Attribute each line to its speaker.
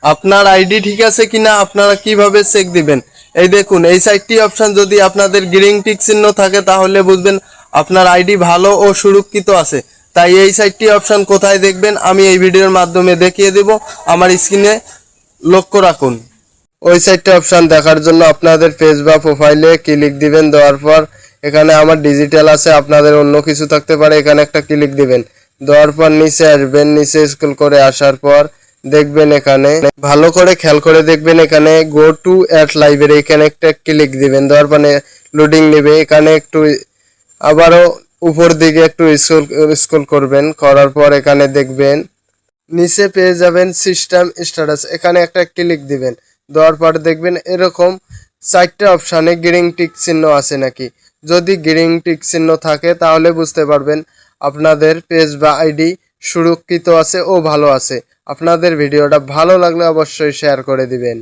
Speaker 1: আপনার আইডি ঠিক আছে কিনা আপনারা কিভাবে চেক দিবেন? এই দেখুন, এই 4টি অপশন যদি আপনাদের গ্রিন টিক চিহ্ন থাকে তাহলে বুঝবেন আপনার আইডি ভালো ও সুরক্ষিত আছে। তাই এই 4টি অপশন কোথায় দেখবেন আমি এই ভিডিওর মাধ্যমে দেখিয়ে দেব, আমার স্ক্রিনে লক্ষ্য রাখুন। ওই 4টি অপশন দেখার জন্য আপনাদের পেজ বা প্রোফাইলে ক্লিক দিবেন। দেওয়ার পর এখানে আমার ডিজিটাল আছে, আপনাদের অন্য কিছু থাকতে পারে, এখানে একটা ক্লিক দিবেন। দেওয়ার পর নিচে আসবেন, নিচে স্ক্রল করে আসার পর দেখবেন এখানে ভালো করে খেয়াল করে দেখবেন এখানে গো টু অ্যাট লাইব্রেরি, এখানে একটা ক্লিক দিবেন। দেওয়ার পরে লোডিং নেবে, এখানে একটু আবারও উপর দিকে একটু স্ক্রল করবেন, করার পর এখানে দেখবেন নিচে পেয়ে যাবেন সিস্টেম স্ট্যাটাস, এখানে একটা ক্লিক দিবেন। দেওয়ার পর দেখবেন এরকম 4টে অপশানে গ্রিন টিক চিহ্ন আছে নাকি। যদি গ্রিন টিক চিহ্ন থাকে তাহলে বুঝতে পারবেন আপনাদের পেজ বা আইডি সুরক্ষিত আছে ও ভালো আছে। আপনাদের ভিডিওটা ভালো লাগলে অবশ্যই শেয়ার করে দিবেন।